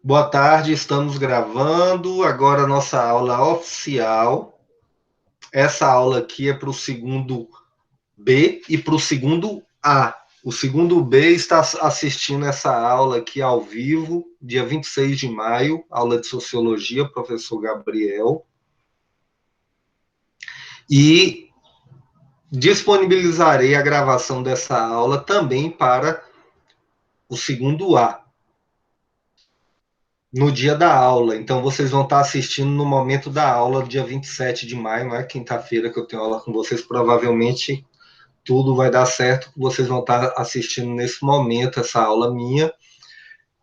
Boa tarde, estamos gravando agora a nossa aula oficial. Essa aula aqui é para o segundo B e para o segundo A. O segundo B está assistindo essa aula aqui ao vivo, dia 26 de maio, aula de Sociologia, professor Gabriel. E disponibilizarei a gravação dessa aula também para o segundo A, no dia da aula. Então, vocês vão estar assistindo no momento da aula, dia 27 de maio, não é quinta-feira que eu tenho aula com vocês. Provavelmente tudo vai dar certo, vocês vão estar assistindo nesse momento essa aula minha.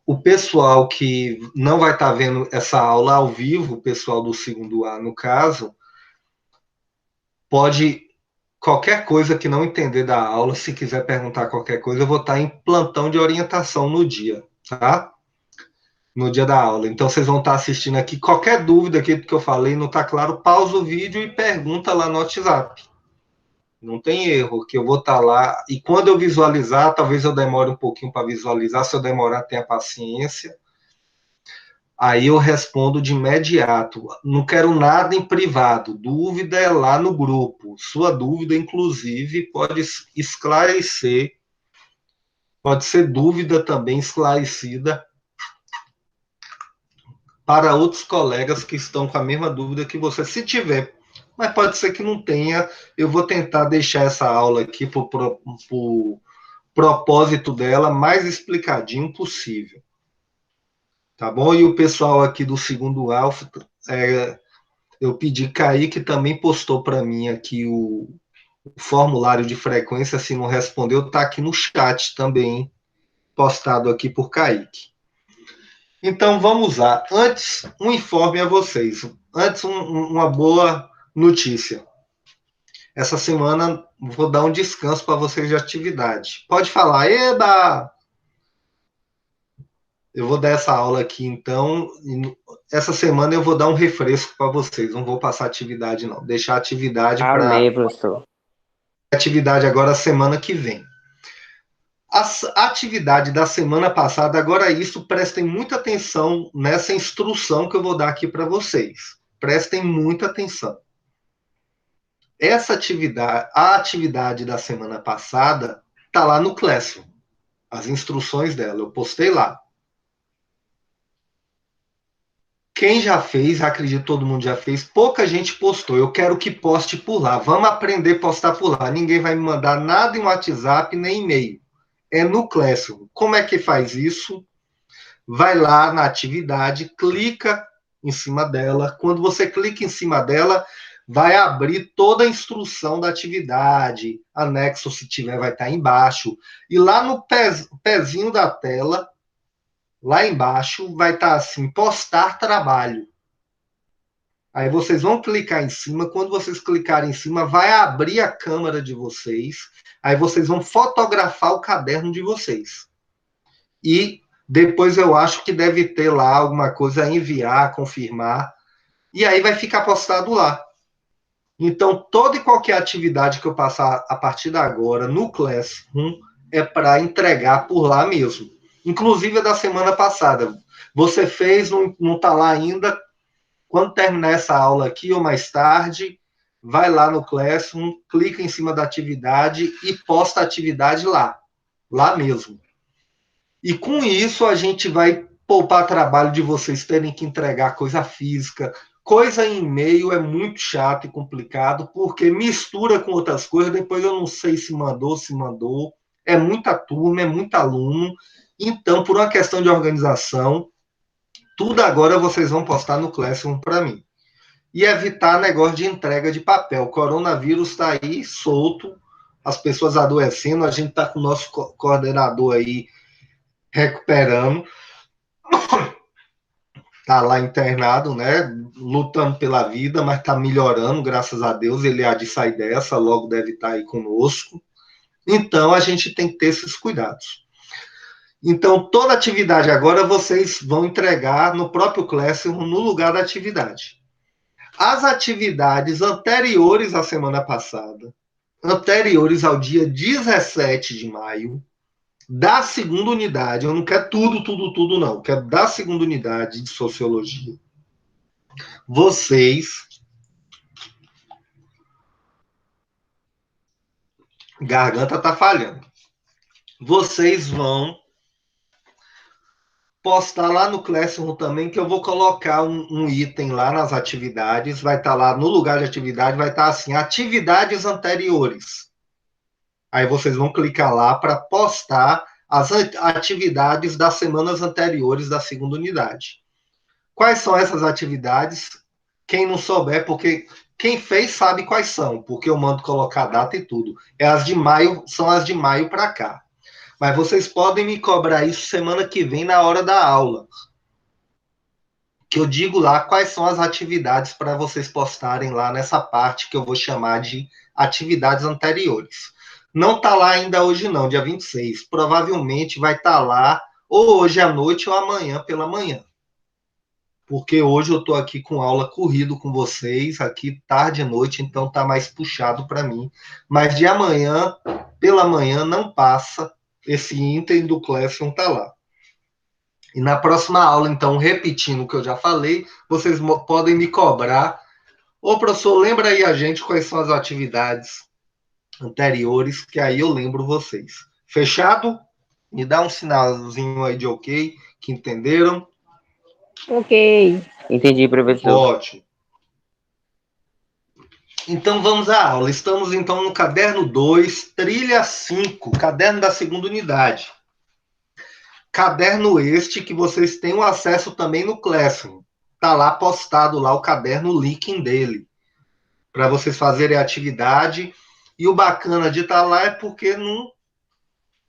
O pessoal que não vai estar vendo essa aula ao vivo, o pessoal do segundo A, no caso, pode, qualquer coisa que não entender da aula, se quiser perguntar qualquer coisa, eu vou estar em plantão de orientação no dia, tá? No dia da aula. Então, vocês vão estar assistindo aqui. Qualquer dúvida aqui do que eu falei não está claro, pausa o vídeo e pergunta lá no WhatsApp. Não tem erro, que eu vou estar lá. E quando eu visualizar, talvez eu demore um pouquinho para visualizar. Se eu demorar, tenha paciência. Aí eu respondo de imediato. Não quero nada em privado. Dúvida é lá no grupo. Sua dúvida, inclusive, pode esclarecer. Pode ser dúvida também esclarecida para outros colegas que estão com a mesma dúvida que você, se tiver. Mas pode ser que não tenha. Eu vou tentar deixar essa aula aqui para o propósito dela mais explicadinho possível. Tá bom? E o pessoal aqui do segundo Alfa, eu pedi Kaique também postou para mim aqui o formulário de frequência, se não respondeu, está aqui no chat também, postado aqui por Kaique. Então vamos lá. Antes, um informe a vocês. Antes, uma boa notícia. Essa semana vou dar um descanso para vocês de atividade. Pode falar, Eba! Eu vou dar essa aula aqui, então. Essa semana eu vou dar um refresco para vocês. Não vou passar atividade, não. Deixar atividade para Amei, professor. atividade agora semana que vem. A atividade da semana passada, agora isso, prestem muita atenção nessa instrução que eu vou dar aqui para vocês. Prestem muita atenção. Essa atividade, a atividade da semana passada, está lá no Classroom. As instruções dela, eu postei lá. Quem já fez, acredito que todo mundo já fez, pouca gente postou. Eu quero que poste por lá. Vamos aprender a postar por lá. Ninguém vai me mandar nada em WhatsApp nem e-mail. É no Classroom. Como é que faz isso? Vai lá na atividade, clica em cima dela. Quando você clica em cima dela, vai abrir toda a instrução da atividade. Anexo, se tiver, vai estar embaixo. E lá no pezinho da tela, lá embaixo, vai estar assim: postar trabalho. Aí vocês vão clicar em cima. Quando vocês clicarem em cima, vai abrir a câmera de vocês. Aí vocês vão fotografar o caderno de vocês. E depois eu acho que deve ter lá alguma coisa a enviar, confirmar. E aí vai ficar postado lá. Então, toda e qualquer atividade que eu passar a partir de agora no Classroom é para entregar por lá mesmo. Inclusive a da semana passada. Você fez, não está lá ainda. Quando terminar essa aula aqui ou mais tarde, vai lá no Classroom, clica em cima da atividade e posta a atividade lá. Lá mesmo. E com isso a gente vai poupar trabalho de vocês terem que entregar coisa física. Coisa em e-mail é muito chato e complicado, porque mistura com outras coisas, depois eu não sei se mandou, se mandou. É muita turma, é muito aluno. Então, por uma questão de organização, tudo agora vocês vão postar no Classroom para mim. E evitar negócio de entrega de papel. O coronavírus está aí solto, as pessoas adoecendo, a gente está com o nosso coordenador aí recuperando, tá lá internado, né, lutando pela vida, mas tá melhorando, graças a Deus, ele há de sair dessa, logo deve estar aí conosco. Então, a gente tem que ter esses cuidados. Então, toda atividade agora vocês vão entregar no próprio Classroom, no lugar da atividade. As atividades anteriores à semana passada, anteriores ao dia 17 de maio, da segunda unidade, eu não quero tudo, não. Eu quero da segunda unidade de sociologia. Vocês, garganta tá falhando. Vocês vão postar lá no Classroom também, que eu vou colocar um item lá nas atividades, vai estar lá no lugar de atividade, vai estar assim, atividades anteriores. Aí vocês vão clicar lá para postar as atividades das semanas anteriores da segunda unidade. Quais são essas atividades? Quem não souber, porque quem fez sabe quais são, porque eu mando colocar a data e tudo. É as de maio, são as de maio para cá. Mas vocês podem me cobrar isso semana que vem na hora da aula. Que eu digo lá quais são as atividades para vocês postarem lá nessa parte que eu vou chamar de atividades anteriores. Não está lá ainda hoje não, dia 26. Provavelmente vai estar lá ou hoje à noite ou amanhã pela manhã. Porque hoje eu estou aqui com aula corrido com vocês, aqui tarde e noite, então está mais puxado para mim. Mas de amanhã, pela manhã, não passa, esse item do Classroom está lá. E na próxima aula, então, repetindo o que eu já falei, vocês podem me cobrar. Ô, professor, lembra aí a gente quais são as atividades anteriores, que aí eu lembro vocês. Fechado? Me dá um sinalzinho aí de ok, que entenderam. Ok. Entendi, professor. Ótimo. Então vamos à aula. Estamos então no caderno 2, trilha 5, caderno da segunda unidade. Caderno este que vocês têm o acesso também no Classroom. Está lá postado lá o caderno, o link dele, para vocês fazerem a atividade. E o bacana de estar lá é porque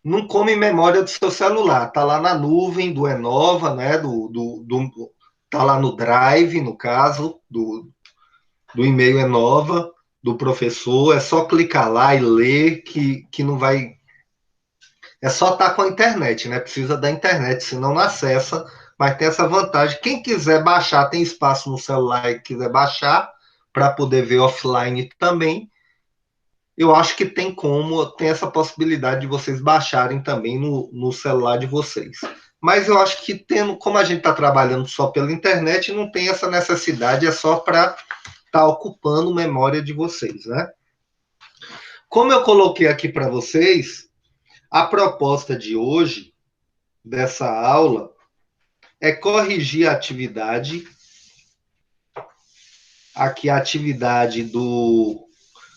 não come memória do seu celular. Está lá na nuvem do Enova, né? Tá lá no Drive, no caso, do e-mail Enova, do professor. É só clicar lá e ler que não vai. É só estar com a internet, né? Precisa da internet, senão não acessa. Mas tem essa vantagem. Quem quiser baixar, tem espaço no celular e quiser baixar para poder ver offline também. Eu acho que tem essa possibilidade de vocês baixarem também no celular de vocês. Mas eu acho que como a gente está trabalhando só pela internet, não tem essa necessidade, é só para estar ocupando memória de vocês, né? Como eu coloquei aqui para vocês, a proposta de hoje, dessa aula, é corrigir a atividade. Aqui a atividade do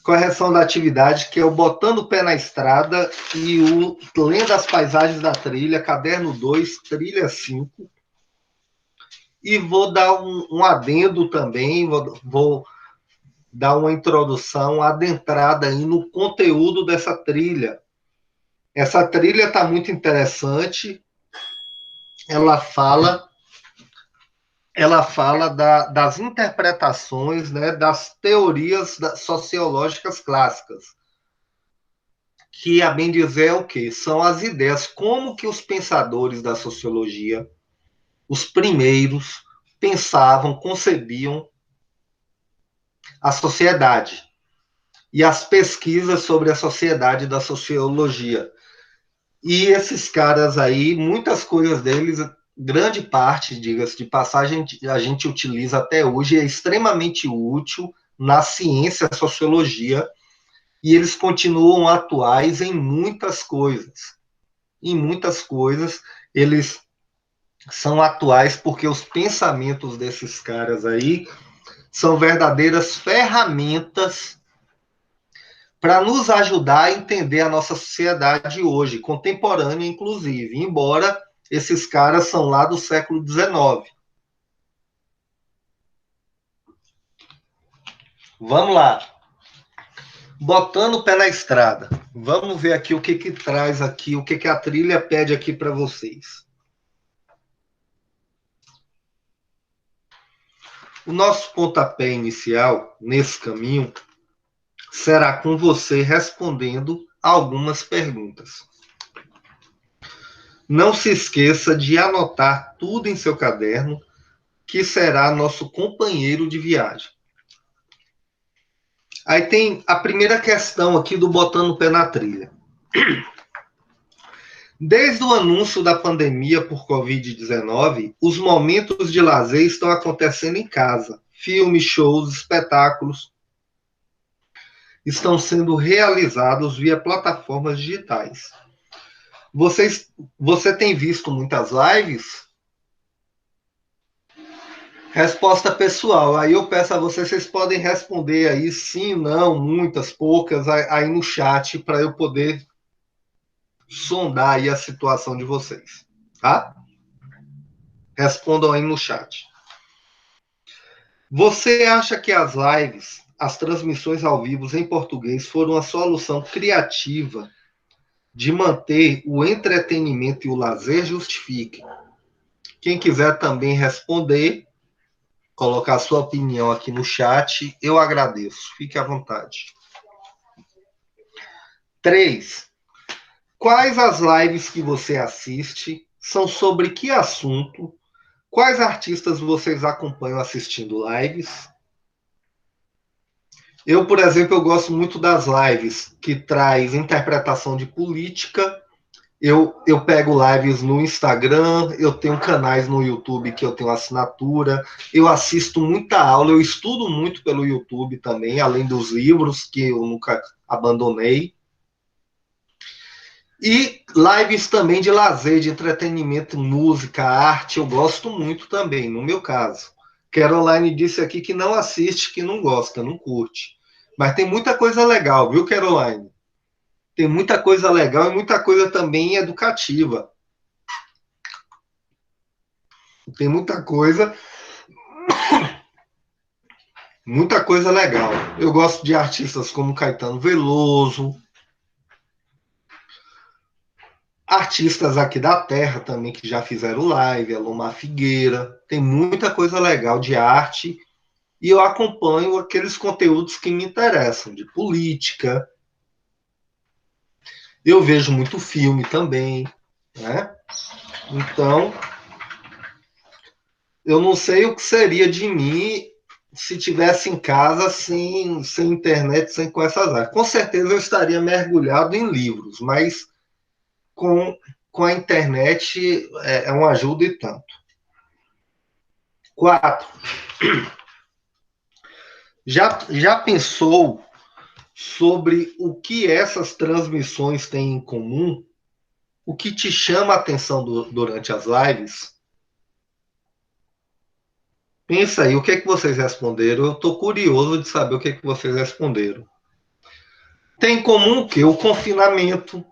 correção da atividade, que é o Botando o Pé na Estrada e o Lendo as Paisagens da Trilha, caderno 2, trilha 5. E vou dar um adendo também, vou dar uma introdução adentrada aí no conteúdo dessa trilha. Essa trilha está muito interessante, ela fala das interpretações, né, das teorias sociológicas clássicas, que, a bem dizer, é o quê? São as ideias, como que os pensadores da sociologia, os primeiros, pensavam, concebiam a sociedade e as pesquisas sobre a sociedade da sociologia. E esses caras aí, muitas coisas deles, grande parte, diga-se de passagem, a gente utiliza até hoje, é extremamente útil na ciência, sociologia, e eles continuam atuais em muitas coisas. Em muitas coisas, eles são atuais porque os pensamentos desses caras aí são verdadeiras ferramentas para nos ajudar a entender a nossa sociedade hoje, contemporânea, inclusive, embora esses caras são lá do século XIX. Vamos lá. Botando o pé na estrada. Vamos ver aqui o que traz aqui, o que a trilha pede aqui para vocês. O nosso pontapé inicial nesse caminho será com você respondendo algumas perguntas. Não se esqueça de anotar tudo em seu caderno, que será nosso companheiro de viagem. Aí tem a primeira questão aqui do Botando o Pé na Trilha. Desde o anúncio da pandemia por Covid-19, os momentos de lazer estão acontecendo em casa. Filmes, shows, espetáculos estão sendo realizados via plataformas digitais. Você tem visto muitas lives? Resposta pessoal. Aí eu peço a vocês podem responder aí sim, não, muitas, poucas, aí no chat, para eu poder sondar aí a situação de vocês, tá? Respondam aí no chat. Você acha que as lives, as transmissões ao vivo em português foram a solução criativa de manter o entretenimento e o lazer? Justifique. Quem quiser também responder, colocar sua opinião aqui no chat, eu agradeço. Fique à vontade. 3. Quais as lives que você assiste? São sobre que assunto? Quais artistas vocês acompanham assistindo lives? Eu, por exemplo, eu gosto muito das lives que traz interpretação de política. Eu pego lives no Instagram, eu tenho canais no YouTube que eu tenho assinatura, eu assisto muita aula, eu estudo muito pelo YouTube também, além dos livros que eu nunca abandonei. E lives também de lazer, de entretenimento, música, arte, eu gosto muito também, no meu caso. Caroline disse aqui que não assiste, que não gosta, não curte. Mas tem muita coisa legal, viu, Caroline? Tem muita coisa legal e muita coisa também educativa. Tem muita coisa legal. Eu gosto de artistas como Caetano Veloso, artistas aqui da terra também que já fizeram live, Alomar Figueira. Tem muita coisa legal de arte e eu acompanho aqueles conteúdos que me interessam, de política. Eu vejo muito filme também, né? Então, eu não sei o que seria de mim se tivesse em casa sem internet, sem com essas áreas. Com certeza eu estaria mergulhado em livros, mas com a internet é uma ajuda e tanto. 4. Já pensou sobre o que essas transmissões têm em comum? O que te chama a atenção durante as lives? Pensa aí, o que é que vocês responderam? Eu estou curioso de saber o que é que vocês responderam. Tem em comum o quê? O confinamento,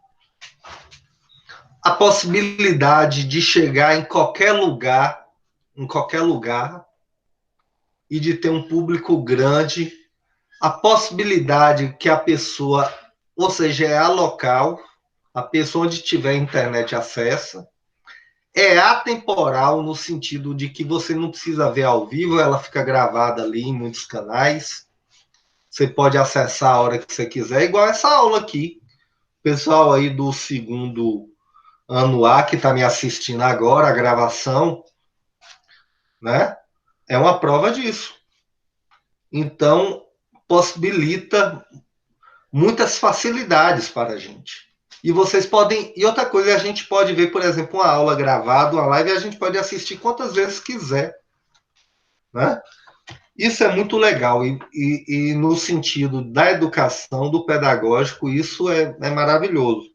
a possibilidade de chegar em qualquer lugar, e de ter um público grande, a possibilidade que a pessoa, ou seja, é a local, a pessoa onde tiver internet acessa, é atemporal no sentido de que você não precisa ver ao vivo, ela fica gravada ali em muitos canais, você pode acessar a hora que você quiser, igual essa aula aqui. O pessoal aí do segundo ano A que está me assistindo agora, a gravação, né? É uma prova disso. Então, possibilita muitas facilidades para a gente. E vocês podem. E outra coisa, a gente pode ver, por exemplo, uma aula gravada, uma live, e a gente pode assistir quantas vezes quiser. Né? Isso é muito legal. E no sentido da educação, do pedagógico, isso é maravilhoso.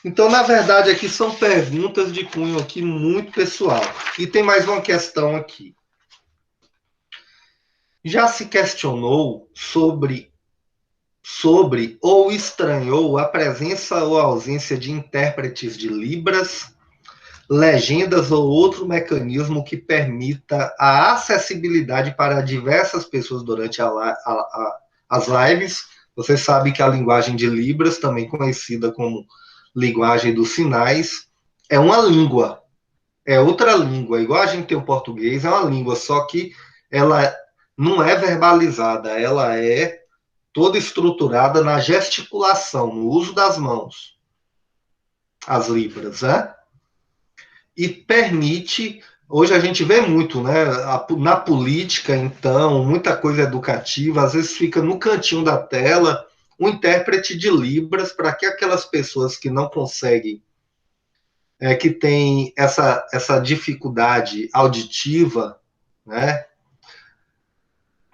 Então, na verdade, aqui são perguntas de cunho aqui muito pessoal. E tem mais uma questão aqui. Já se questionou sobre ou estranhou a presença ou ausência de intérpretes de Libras, legendas ou outro mecanismo que permita a acessibilidade para diversas pessoas durante as lives? Você sabe que a linguagem de Libras, também conhecida como linguagem dos sinais, é uma língua, é outra língua, igual a gente tem o português, é uma língua, só que ela não é verbalizada, ela é toda estruturada na gesticulação, no uso das mãos, as libras, né? E permite, hoje a gente vê muito, né? Na política, então, muita coisa educativa, às vezes fica no cantinho da tela, um intérprete de Libras para que aquelas pessoas que não conseguem, que têm essa dificuldade auditiva, né,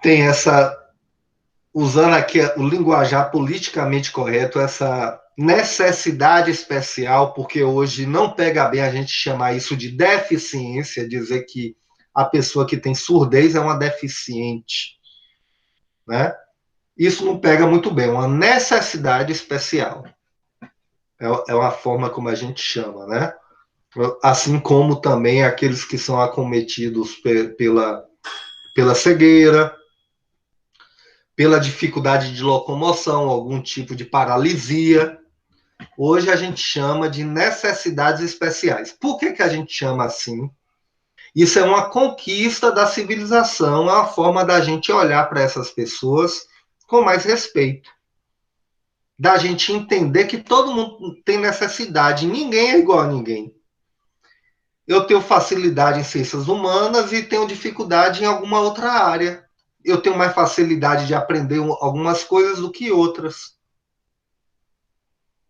tem essa, usando aqui o linguajar politicamente correto, essa necessidade especial, porque hoje não pega bem a gente chamar isso de deficiência, dizer que a pessoa que tem surdez é uma deficiente, né? Isso não pega muito bem, uma necessidade especial. É uma forma como a gente chama, né? Assim como também aqueles que são acometidos pela cegueira, pela dificuldade de locomoção, algum tipo de paralisia. Hoje a gente chama de necessidades especiais. Por que a gente chama assim? Isso é uma conquista da civilização, é uma forma da gente olhar para essas pessoas com mais respeito. Da gente entender que todo mundo tem necessidade, ninguém é igual a ninguém. Eu tenho facilidade em ciências humanas e tenho dificuldade em alguma outra área. Eu tenho mais facilidade de aprender algumas coisas do que outras.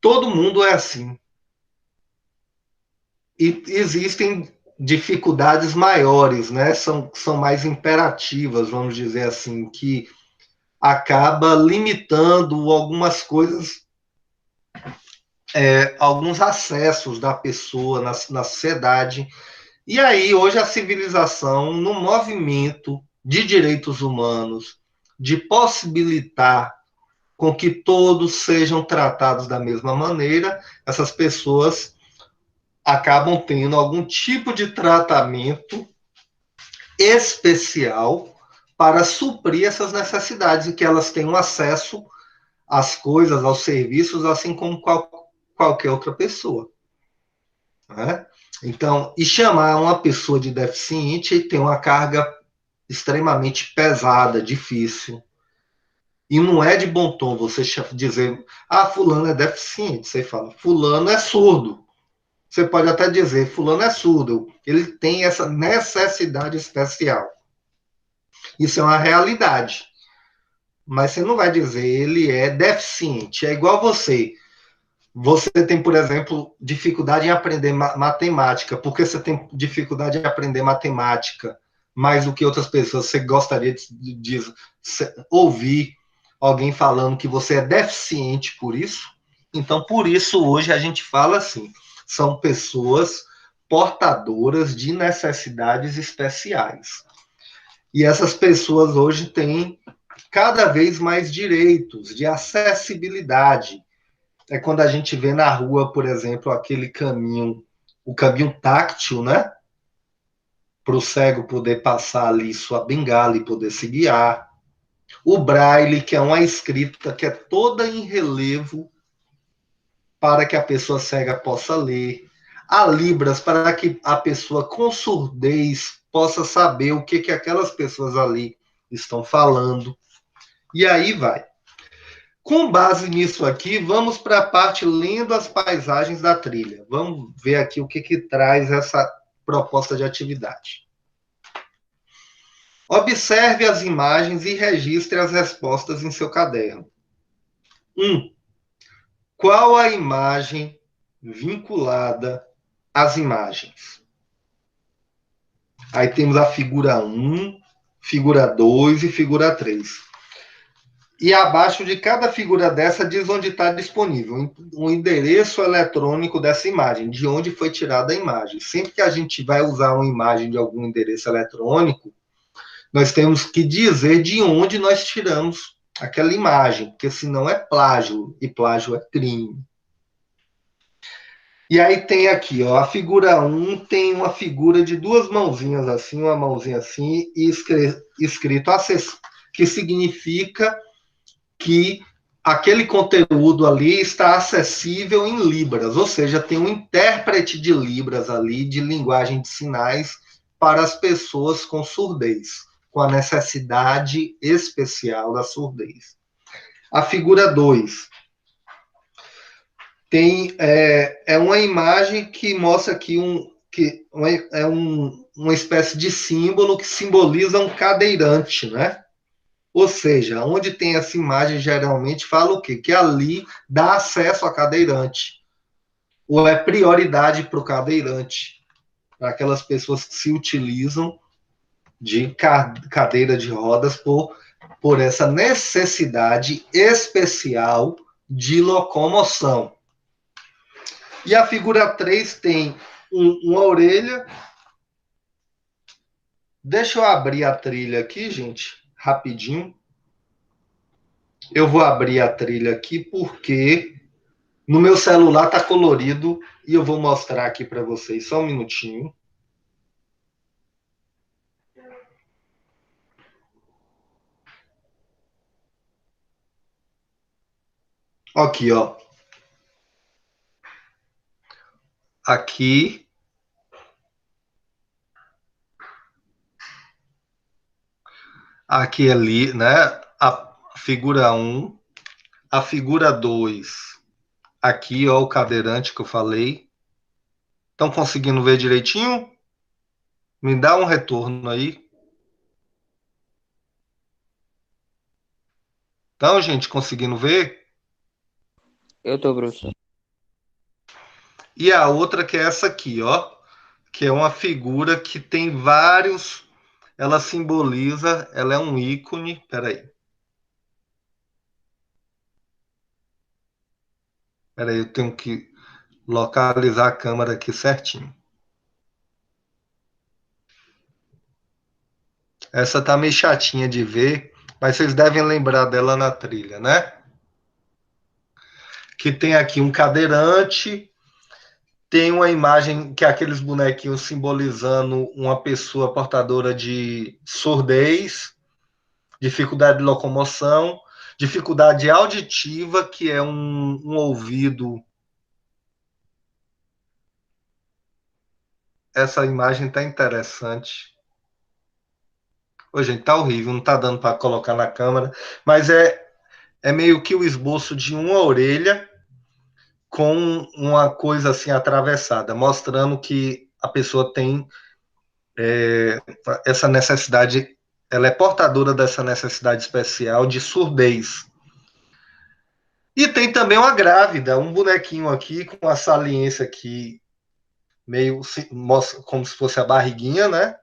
Todo mundo é assim. E existem dificuldades maiores, né? São mais imperativas, vamos dizer assim, que acaba limitando algumas coisas, alguns acessos da pessoa na sociedade. E aí, hoje, a civilização, no movimento de direitos humanos, de possibilitar com que todos sejam tratados da mesma maneira, essas pessoas acabam tendo algum tipo de tratamento especial para suprir essas necessidades e que elas tenham acesso às coisas, aos serviços, assim como qualquer outra pessoa. Né? Então, e chamar uma pessoa de deficiente tem uma carga extremamente pesada, difícil. E não é de bom tom você dizer, fulano é deficiente. Você fala, fulano é surdo. Você pode até dizer, fulano é surdo. Ele tem essa necessidade especial. Isso é uma realidade. Mas você não vai dizer, ele é deficiente. É igual você. Você tem, por exemplo, dificuldade em aprender matemática. Porque você tem dificuldade em aprender matemática mais do que outras pessoas? Você gostaria de ouvir alguém falando que você é deficiente por isso? Então, por isso, hoje a gente fala assim, são pessoas portadoras de necessidades especiais. E essas pessoas hoje têm cada vez mais direitos de acessibilidade. É quando a gente vê na rua, por exemplo, aquele caminho, o caminho táctil, né? Para o cego poder passar ali sua bengala e poder se guiar. O braille, que é uma escrita que é toda em relevo para que a pessoa cega possa ler. A Libras, para que a pessoa com surdez possa saber o que aquelas pessoas ali estão falando. E aí vai. Com base nisso aqui, vamos para a parte lendo as paisagens da trilha. Vamos ver aqui o que traz essa proposta de atividade. Observe as imagens e registre as respostas em seu caderno. 1. Qual a imagem vinculada às imagens? Aí temos a figura 1, figura 2 e figura 3. E abaixo de cada figura dessa diz onde está disponível o endereço eletrônico dessa imagem, de onde foi tirada a imagem. Sempre que a gente vai usar uma imagem de algum endereço eletrônico, nós temos que dizer de onde nós tiramos aquela imagem, porque senão é plágio, e plágio é crime. E aí tem aqui, ó, a figura 1 tem uma figura de duas mãozinhas assim, uma mãozinha assim, e escrito que significa que aquele conteúdo ali está acessível em Libras, ou seja, tem um intérprete de Libras ali, de linguagem de sinais, para as pessoas com surdez, com a necessidade especial da surdez. A figura 2 tem uma imagem que mostra aqui uma espécie de símbolo que simboliza um cadeirante, né? Ou seja, onde tem essa imagem, geralmente fala o quê? Que ali dá acesso a cadeirante, ou é prioridade para o cadeirante, para aquelas pessoas que se utilizam de cadeira de rodas por essa necessidade especial de locomoção. E a figura 3 tem uma orelha. Deixa eu abrir a trilha aqui, gente, rapidinho. Eu vou abrir a trilha aqui porque no meu celular tá colorido e eu vou mostrar aqui para vocês. Só um minutinho. Aqui, ó. Aqui. Aqui ali, né? A figura 1. A figura 2. Aqui, ó, o cadeirante que eu falei. Estão conseguindo ver direitinho? Me dá um retorno aí. Então, gente, conseguindo ver? Eu tô, professor. E a outra que é essa aqui, ó, que é uma figura que tem vários, ela simboliza, ela é um ícone, peraí. Peraí, eu tenho que localizar a câmera aqui certinho. Essa tá meio chatinha de ver, mas vocês devem lembrar dela na trilha, né? Que tem aqui um cadeirante, tem uma imagem que é aqueles bonequinhos simbolizando uma pessoa portadora de surdez, dificuldade de locomoção, dificuldade auditiva, que é um ouvido. Essa imagem tá interessante. Ô, gente, tá horrível, não tá dando para colocar na câmera, mas é meio que o esboço de uma orelha com uma coisa assim atravessada, mostrando que a pessoa tem essa necessidade, ela é portadora dessa necessidade especial de surdez. E tem também uma grávida, um bonequinho aqui com a saliência aqui, meio como se fosse a barriguinha, né?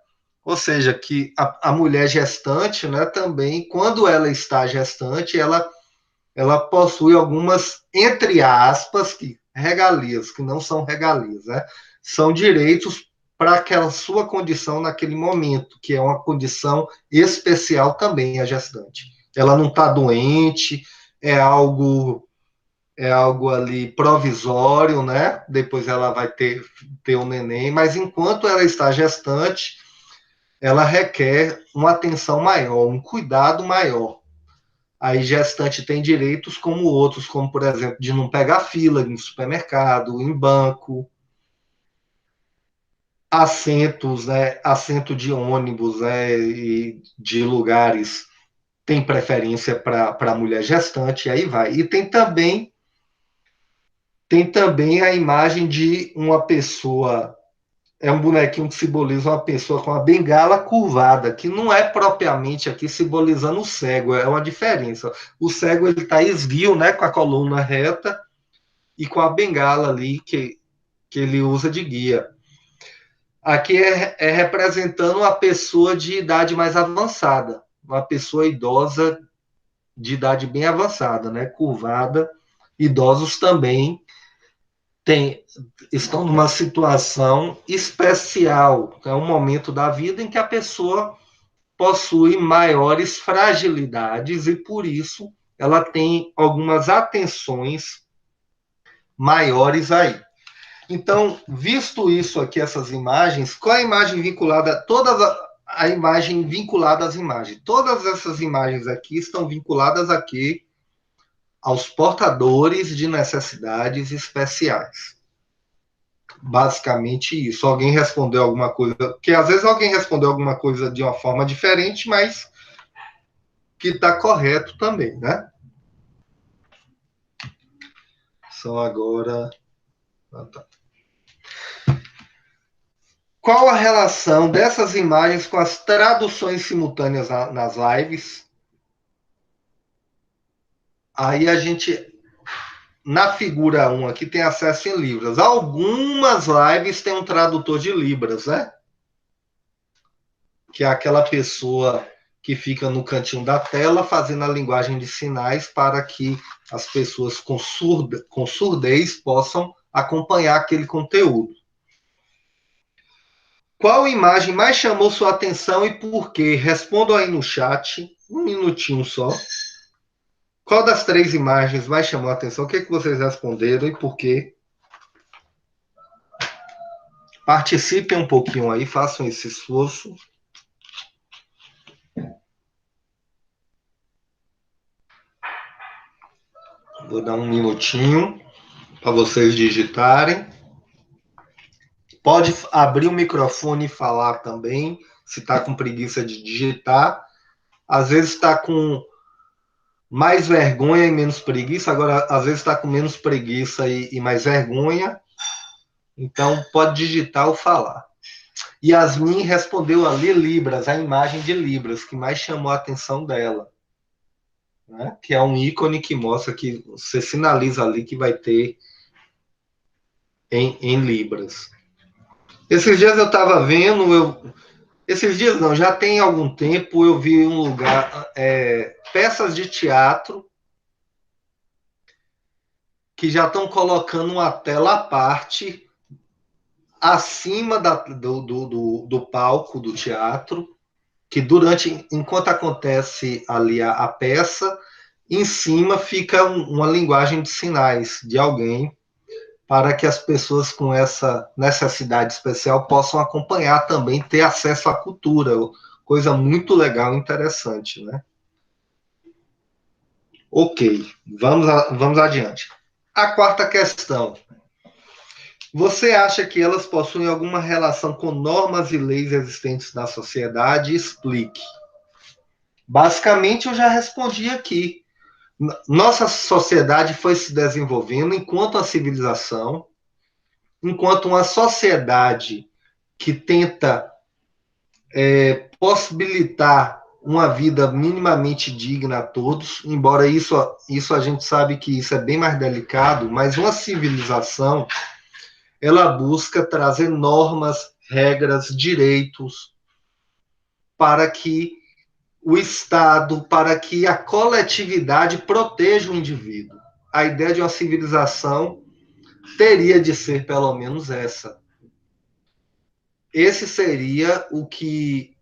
Ou seja, que a mulher gestante, né, também, quando ela está gestante, ela possui algumas, entre aspas, regalias, que não são regalias, né? São direitos para aquela sua condição naquele momento, que é uma condição especial também a gestante. Ela não está doente, é algo ali provisório, né? Depois ela vai ter um neném, mas enquanto ela está gestante, ela requer uma atenção maior, um cuidado maior. Aí gestante tem direitos como outros, como por exemplo, de não pegar fila em supermercado, em banco, assentos, né? Assento de ônibus, né? E de lugares tem preferência para a mulher gestante, e aí vai. E tem também a imagem de uma pessoa, é um bonequinho que simboliza uma pessoa com a bengala curvada, que não é propriamente aqui simbolizando o cego, é uma diferença. O cego ele está esguio, né, com a coluna reta e com a bengala ali que ele usa de guia. Aqui é representando uma pessoa de idade mais avançada, uma pessoa idosa de idade bem avançada, né, curvada. Idosos também tem, estão numa situação especial. É um momento da vida em que a pessoa possui maiores fragilidades e, por isso, ela tem algumas atenções maiores aí. Então, visto isso aqui, essas imagens, qual é a imagem vinculada? A imagem vinculada às imagens. Todas essas imagens aqui estão vinculadas aqui aos portadores de necessidades especiais. Basicamente isso. Alguém respondeu alguma coisa, que às vezes alguém respondeu alguma coisa de uma forma diferente, mas que está correto também, né? São agora. Qual a relação dessas imagens com as traduções simultâneas nas lives? Aí a gente, na figura 1 aqui, tem acesso em Libras. Algumas lives têm um tradutor de Libras, né? Que é aquela pessoa que fica no cantinho da tela fazendo a linguagem de sinais para que as pessoas com surdez possam acompanhar aquele conteúdo. Qual imagem mais chamou sua atenção e por quê? Respondam aí no chat, um minutinho só. Qual das 3 imagens mais chamou a atenção? O que vocês responderam e por quê? Participem um pouquinho aí, façam esse esforço. Vou dar um minutinho para vocês digitarem. Pode abrir o microfone e falar também, se está com preguiça de digitar. Às vezes está com mais vergonha e menos preguiça, agora às vezes está com menos preguiça e mais vergonha. Então pode digitar ou falar. Yasmin respondeu ali Libras, a imagem de Libras, que mais chamou a atenção dela. Né? Que é um ícone que mostra que você sinaliza ali que vai ter em Libras. Esses dias eu estava vendo, esses dias não, já tem algum tempo eu vi um lugar, peças de teatro que já estão colocando uma tela à parte acima do palco do teatro, que enquanto acontece ali a peça, em cima fica uma linguagem de sinais de alguém para que as pessoas com essa necessidade especial possam acompanhar também, ter acesso à cultura, coisa muito legal e interessante, né? Ok, vamos adiante. A quarta questão. Você acha que elas possuem alguma relação com normas e leis existentes na sociedade? Explique. Basicamente, eu já respondi aqui. Nossa sociedade foi se desenvolvendo enquanto a civilização, enquanto uma sociedade que tenta possibilitar uma vida minimamente digna a todos, embora isso a gente sabe que isso é bem mais delicado, mas uma civilização, ela busca trazer normas, regras, direitos para que o Estado, para que a coletividade proteja o indivíduo. A ideia de uma civilização teria de ser pelo menos essa. Esse seria o que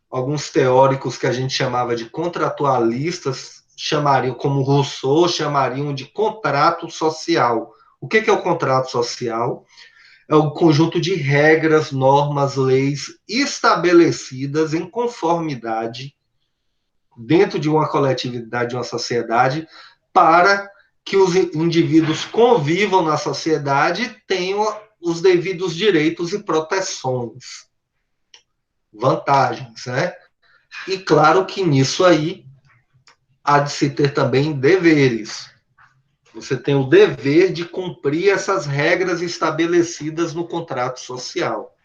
alguns teóricos que a gente chamava de contratualistas chamariam, como Rousseau, chamariam de contrato social. O que é o contrato social? É o conjunto de regras, normas, leis estabelecidas em conformidade dentro de uma coletividade, de uma sociedade, para que os indivíduos convivam na sociedade e tenham os devidos direitos e proteções, vantagens, né? E claro que nisso aí há de se ter também deveres. Você tem o dever de cumprir essas regras estabelecidas no contrato social.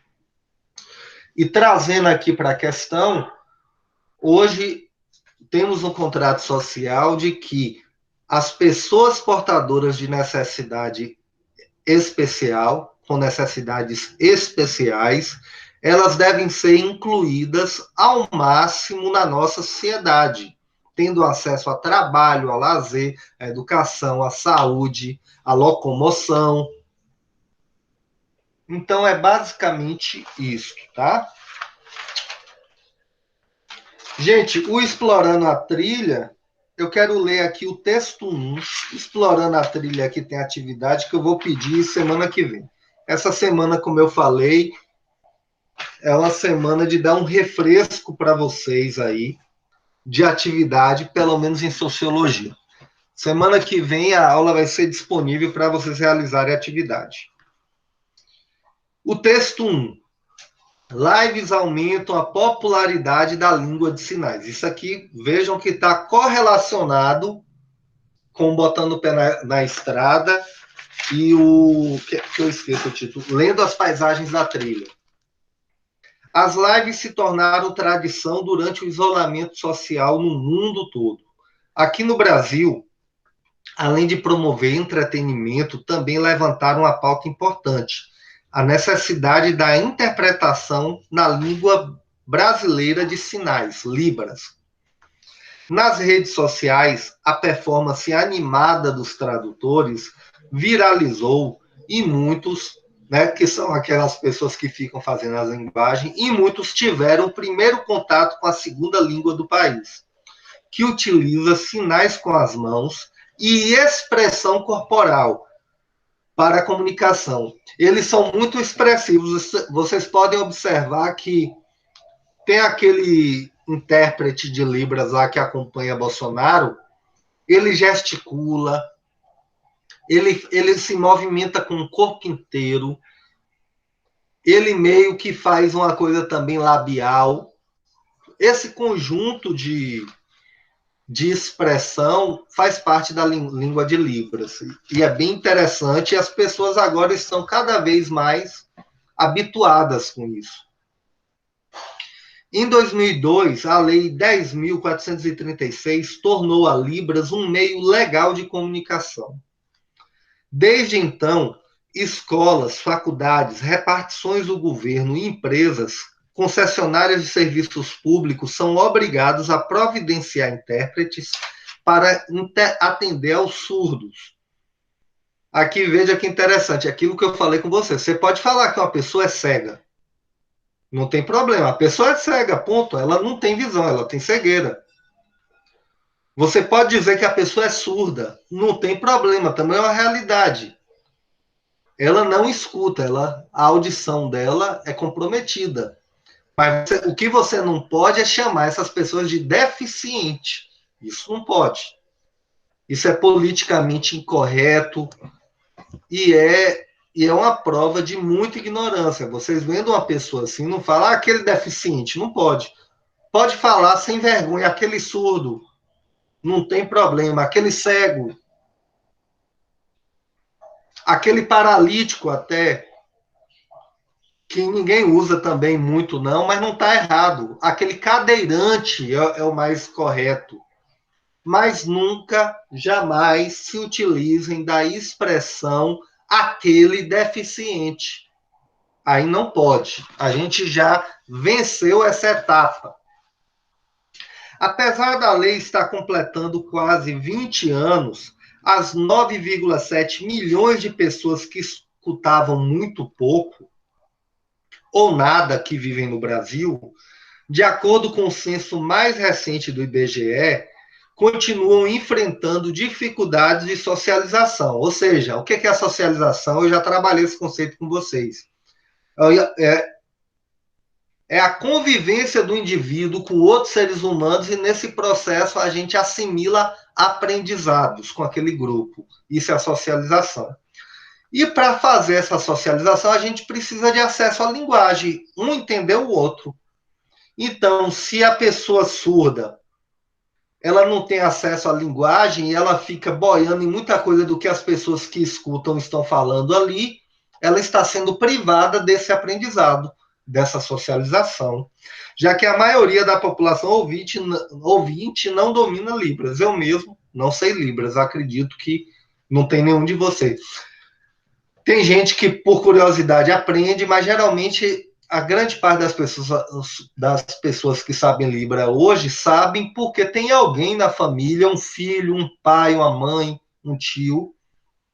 E trazendo aqui para a questão, hoje temos um contrato social de que as pessoas portadoras de necessidade especial, com necessidades especiais, elas devem ser incluídas ao máximo na nossa sociedade, tendo acesso a trabalho, a lazer, a educação, a saúde, a locomoção. Então, é basicamente isso, tá? Gente, o Explorando a Trilha, eu quero ler aqui o texto 1. Explorando a Trilha aqui tem atividade que eu vou pedir semana que vem. Essa semana, como eu falei, é uma semana de dar um refresco para vocês aí, de atividade, pelo menos em sociologia. Semana que vem a aula vai ser disponível para vocês realizarem a atividade. O texto 1. Lives aumentam a popularidade da língua de sinais. Isso aqui, vejam que está correlacionado com Botando o Pé na Estrada e que eu esqueço o título, Lendo as Paisagens da Trilha. As lives se tornaram tradição durante o isolamento social no mundo todo. Aqui no Brasil, além de promover entretenimento, também levantaram uma pauta importante: a necessidade da interpretação na língua brasileira de sinais, Libras. Nas redes sociais, a performance animada dos tradutores viralizou e muitos, né, que são aquelas pessoas que ficam fazendo as linguagens, e muitos tiveram o primeiro contato com a segunda língua do país, que utiliza sinais com as mãos e expressão corporal para a comunicação. Eles são muito expressivos. Vocês podem observar que tem aquele intérprete de Libras lá que acompanha Bolsonaro, ele gesticula, ele se movimenta com o corpo inteiro, ele meio que faz uma coisa também labial. Esse conjunto de expressão faz parte da língua de Libras. E é bem interessante, e as pessoas agora estão cada vez mais habituadas com isso. Em 2002, a Lei 10.436 tornou a Libras um meio legal de comunicação. Desde então, escolas, faculdades, repartições do governo e empresas, concessionárias de serviços públicos são obrigados a providenciar intérpretes para atender aos surdos. Aqui, veja que interessante, aquilo que eu falei com você. Você pode falar que uma pessoa é cega. Não tem problema. A pessoa é cega, ponto. Ela não tem visão, ela tem cegueira. Você pode dizer que a pessoa é surda. Não tem problema, também é uma realidade. Ela não escuta, a audição dela é comprometida. Mas o que você não pode é chamar essas pessoas de deficiente. Isso não pode. Isso é politicamente incorreto e é uma prova de muita ignorância. Vocês vendo uma pessoa assim, não falar aquele deficiente, não pode. Pode falar sem vergonha, aquele surdo, não tem problema, aquele cego, aquele paralítico até, que ninguém usa também muito não, mas não está errado. Aquele cadeirante é o mais correto. Mas nunca, jamais se utilizem da expressão aquele deficiente. Aí não pode. A gente já venceu essa etapa. Apesar da lei estar completando quase 20 anos, as 9,7 milhões de pessoas que escutavam muito pouco ou nada que vivem no Brasil, de acordo com o censo mais recente do IBGE, continuam enfrentando dificuldades de socialização. Ou seja, o que é a socialização? Eu já trabalhei esse conceito com vocês. É a convivência do indivíduo com outros seres humanos, e nesse processo a gente assimila aprendizados com aquele grupo. Isso é a socialização. E para fazer essa socialização, a gente precisa de acesso à linguagem, um entender o outro. Então, se a pessoa surda, ela não tem acesso à linguagem e ela fica boiando em muita coisa do que as pessoas que escutam estão falando ali, ela está sendo privada desse aprendizado, dessa socialização, já que a maioria da população ouvinte não domina Libras. Eu mesmo não sei Libras, acredito que não tem nenhum de vocês. Tem gente que, por curiosidade, aprende, mas geralmente a grande parte das pessoas que sabem Libra hoje sabem porque tem alguém na família, um filho, um pai, uma mãe, um tio,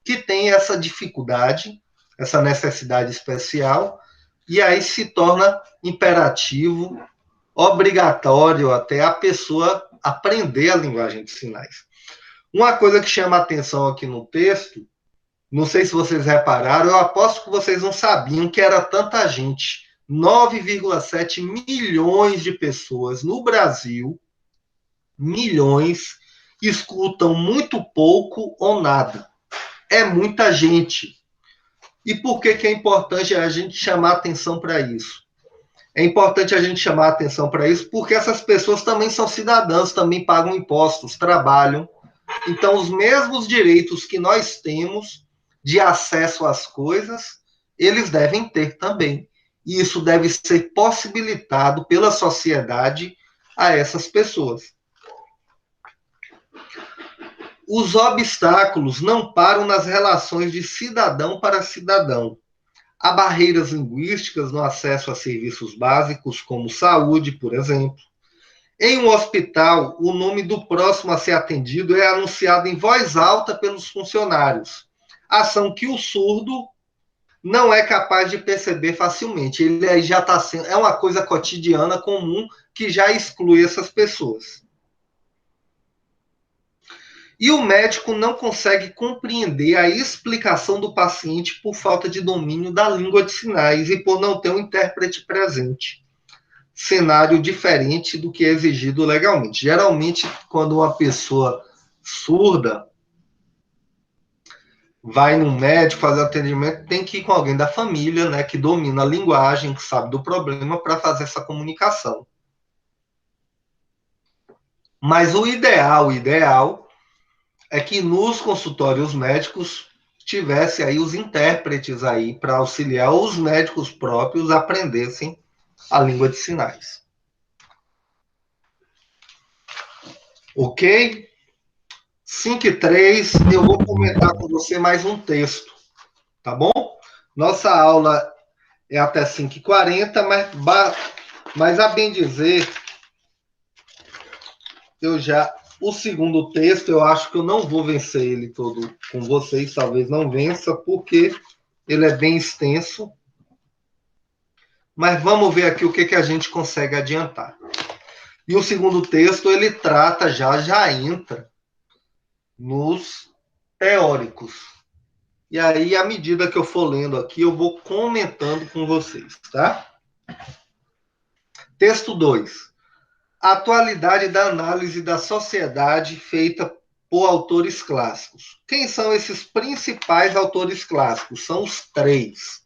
que tem essa dificuldade, essa necessidade especial, e aí se torna imperativo, obrigatório até a pessoa aprender a linguagem de sinais. Uma coisa que chama a atenção aqui no texto, não sei se vocês repararam, eu aposto que vocês não sabiam que era tanta gente. 9,7 milhões de pessoas no Brasil, milhões, escutam muito pouco ou nada. É muita gente. E por que é importante a gente chamar atenção para isso? É importante a gente chamar atenção para isso porque essas pessoas também são cidadãs, também pagam impostos, trabalham. Então, os mesmos direitos que nós temos de acesso às coisas, eles devem ter também. E isso deve ser possibilitado pela sociedade a essas pessoas. Os obstáculos não param nas relações de cidadão para cidadão. Há barreiras linguísticas no acesso a serviços básicos, como saúde, por exemplo. Em um hospital, o nome do próximo a ser atendido é anunciado em voz alta pelos funcionários, ação que o surdo não é capaz de perceber facilmente. Ele aí já está sendo. É uma coisa cotidiana, comum, que já exclui essas pessoas. E o médico não consegue compreender a explicação do paciente por falta de domínio da língua de sinais e por não ter um intérprete presente. Cenário diferente do que é exigido legalmente. Geralmente, quando uma pessoa surda vai num médico fazer atendimento, tem que ir com alguém da família, né, que domina a linguagem, que sabe do problema, para fazer essa comunicação. Mas o ideal é que nos consultórios médicos tivesse aí os intérpretes aí para auxiliar os médicos próprios a aprendessem a língua de sinais. Ok? 5:03, eu vou comentar com você mais um texto, tá bom? Nossa aula é até 5:40, mas a bem dizer, o segundo texto, eu acho que eu não vou vencer ele todo com vocês, talvez não vença, porque ele é bem extenso. Mas vamos ver aqui o que a gente consegue adiantar. E o segundo texto, ele trata, já entra nos teóricos. E aí, à medida que eu for lendo aqui, eu vou comentando com vocês, tá? Texto 2. A atualidade da análise da sociedade feita por autores clássicos. Quem são esses principais autores clássicos? São os três.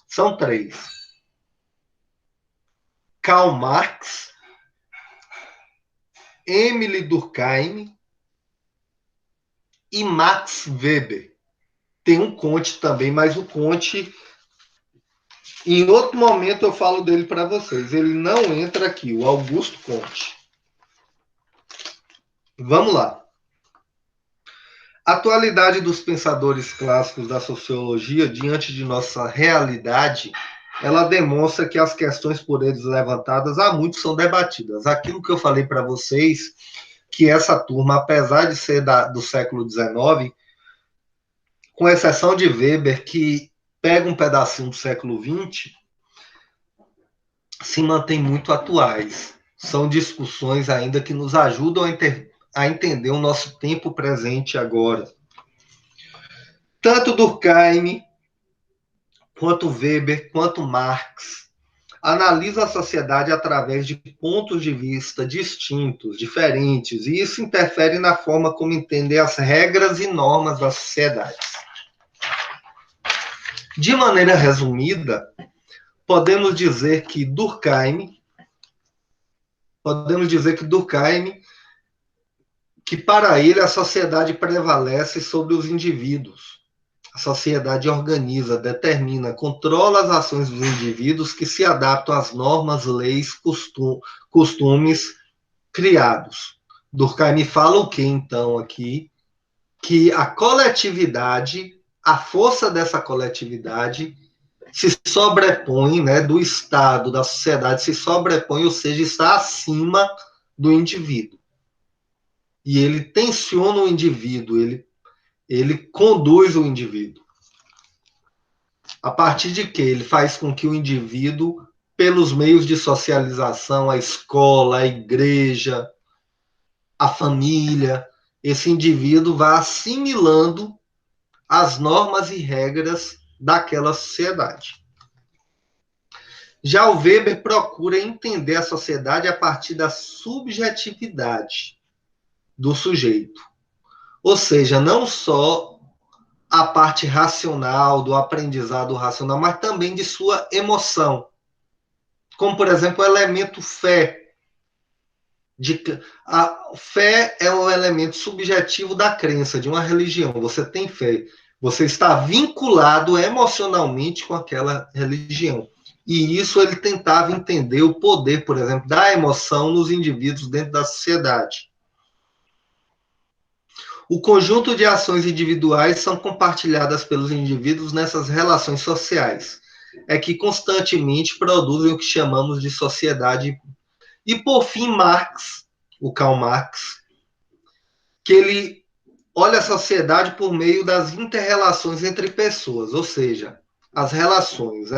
São três. Karl Marx, Émile Durkheim e Max Weber. Tem um Comte também, mas o Comte, em outro momento eu falo dele para vocês. Ele não entra aqui, o Augusto Comte. Vamos lá. A atualidade dos pensadores clássicos da sociologia diante de nossa realidade, ela demonstra que as questões por eles levantadas há muito são debatidas. Aquilo que eu falei para vocês, que essa turma, apesar de ser do século XIX, com exceção de Weber, que pega um pedacinho do século XX, se mantém muito atuais. São discussões ainda que nos ajudam a entender o nosso tempo presente agora. Tanto Durkheim, quanto Weber, quanto Marx, analisam a sociedade através de pontos de vista distintos, diferentes, e isso interfere na forma como entender as regras e normas da sociedade. De maneira resumida, podemos dizer que Durkheim, que para ele a sociedade prevalece sobre os indivíduos. A sociedade organiza, determina, controla as ações dos indivíduos que se adaptam às normas, leis, costumes criados. Durkheim fala o que, então, aqui? Que a coletividade, a força dessa coletividade se sobrepõe, né, do Estado, da sociedade, se sobrepõe, ou seja, está acima do indivíduo. E ele tensiona o indivíduo, ele conduz o indivíduo. A partir de que ele faz com que o indivíduo, pelos meios de socialização, a escola, a igreja, a família, esse indivíduo vá assimilando as normas e regras daquela sociedade. Já o Weber procura entender a sociedade a partir da subjetividade do sujeito. Ou seja, não só a parte racional, do aprendizado racional, mas também de sua emoção. Como, por exemplo, o elemento fé. A fé é um elemento subjetivo da crença, de uma religião. Você tem fé. Você está vinculado emocionalmente com aquela religião. E isso ele tentava entender o poder, por exemplo, da emoção nos indivíduos dentro da sociedade. O conjunto de ações individuais são compartilhadas pelos indivíduos nessas relações sociais, é que constantemente produzem o que chamamos de sociedade. E, por fim, Marx, o Karl Marx, que ele olha a sociedade por meio das inter-relações entre pessoas, ou seja, as relações,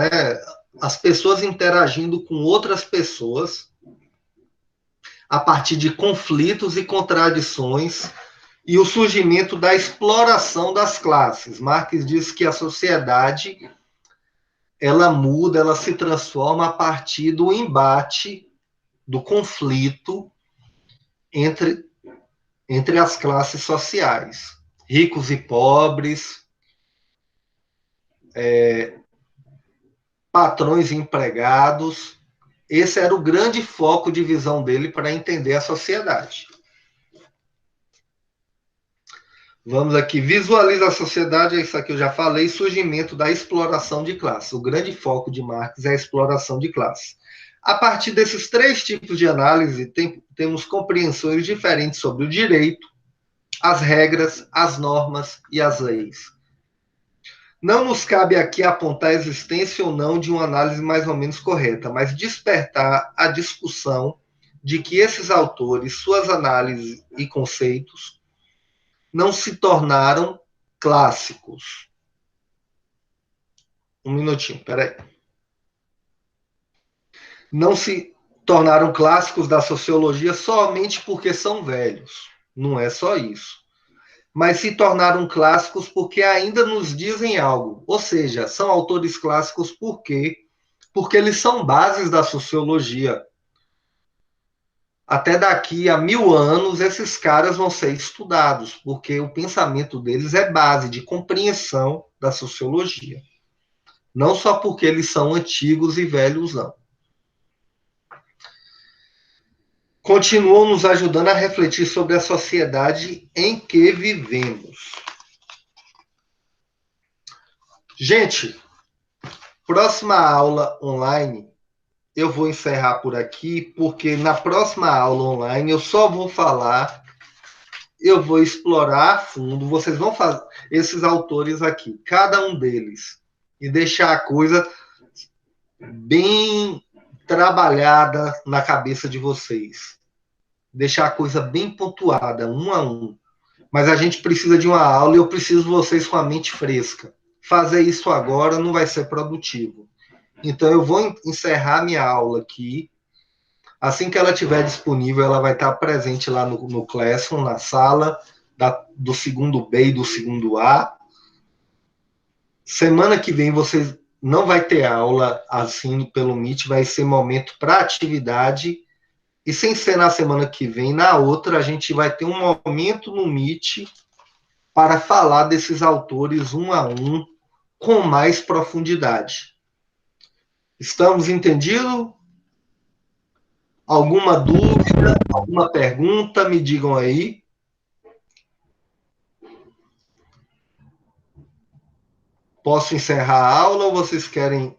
as pessoas interagindo com outras pessoas a partir de conflitos e contradições e o surgimento da exploração das classes. Marx diz que a sociedade ela muda, ela se transforma a partir do embate, do conflito entre as classes sociais, ricos e pobres, patrões e empregados. Esse era o grande foco de visão dele para entender a sociedade. Vamos aqui, visualiza a sociedade, é isso aqui eu já falei, surgimento da exploração de classe. O grande foco de Marx é a exploração de classe. A partir desses três tipos de análise, temos compreensões diferentes sobre o direito, as regras, as normas e as leis. Não nos cabe aqui apontar a existência ou não de uma análise mais ou menos correta, mas despertar a discussão de que esses autores, suas análises e conceitos não se tornaram clássicos. Um minutinho, peraí. Não se tornaram clássicos da sociologia somente porque são velhos. Não é só isso. Mas se tornaram clássicos porque ainda nos dizem algo. Ou seja, são autores clássicos por quê? Porque eles são bases da sociologia. Até daqui a 1000 anos, esses caras vão ser estudados, porque o pensamento deles é base de compreensão da sociologia. Não só porque eles são antigos e velhos, não. Continuam nos ajudando a refletir sobre a sociedade em que vivemos. Gente, próxima aula online, eu vou encerrar por aqui, porque na próxima aula online eu só vou falar, eu vou explorar a fundo, vocês vão fazer esses autores aqui, cada um deles, e deixar a coisa bem trabalhada na cabeça de vocês. Deixar a coisa bem pontuada, um a um. Mas a gente precisa de uma aula e eu preciso de vocês com a mente fresca. Fazer isso agora não vai ser produtivo. Então, eu vou encerrar minha aula aqui. Assim que ela estiver disponível, ela vai estar presente lá no Classroom, na sala do segundo B e do segundo A. Semana que vem, vocês não vai ter aula assim pelo Meet, vai ser momento para atividade. E sem ser na semana que vem, na outra, a gente vai ter um momento no Meet para falar desses autores um a um, com mais profundidade. Estamos entendidos? Alguma dúvida, alguma pergunta, me digam aí. Posso encerrar a aula ou vocês querem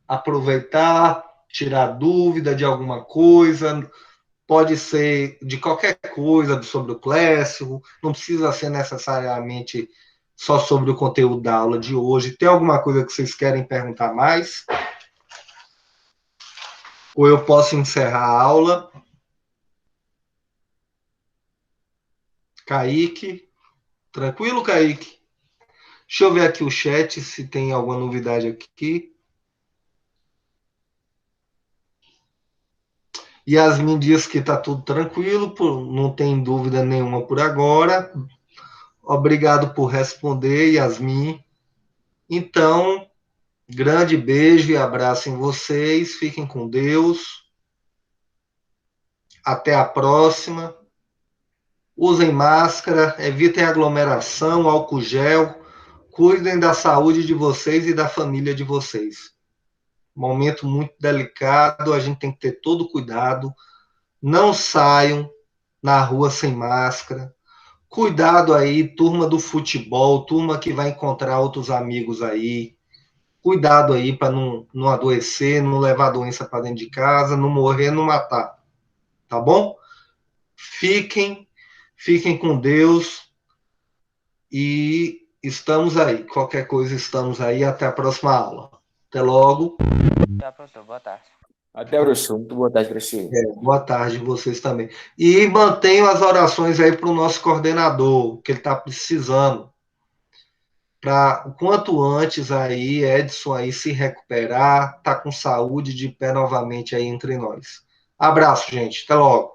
aproveitar, tirar dúvida de alguma coisa? Pode ser de qualquer coisa sobre o Clécio, não precisa ser necessariamente só sobre o conteúdo da aula de hoje. Tem alguma coisa que vocês querem perguntar mais? Ou eu posso encerrar a aula? Kaique? Tranquilo, Kaique? Deixa eu ver aqui o chat, se tem alguma novidade aqui. Yasmin diz que está tudo tranquilo, não tem dúvida nenhuma por agora. Obrigado por responder, Yasmin. Então, grande beijo e abraço em vocês. Fiquem com Deus. Até a próxima. Usem máscara, evitem aglomeração, álcool gel. Cuidem da saúde de vocês e da família de vocês. Momento muito delicado, a gente tem que ter todo cuidado. Não saiam na rua sem máscara. Cuidado aí, turma do futebol, turma que vai encontrar outros amigos aí. Cuidado aí para não adoecer, não levar a doença para dentro de casa, não morrer, não matar. Tá bom? Fiquem com Deus. E estamos aí. Qualquer coisa, estamos aí. Até a próxima aula. Até logo. Tchau, professor. Boa tarde. Até, professor. Muito boa tarde para você. Boa tarde, vocês também. E mantenham as orações aí para o nosso coordenador, que ele está precisando. Para o quanto antes aí, Edson aí se recuperar, tá com saúde de pé novamente aí entre nós. Abraço, gente. Até logo.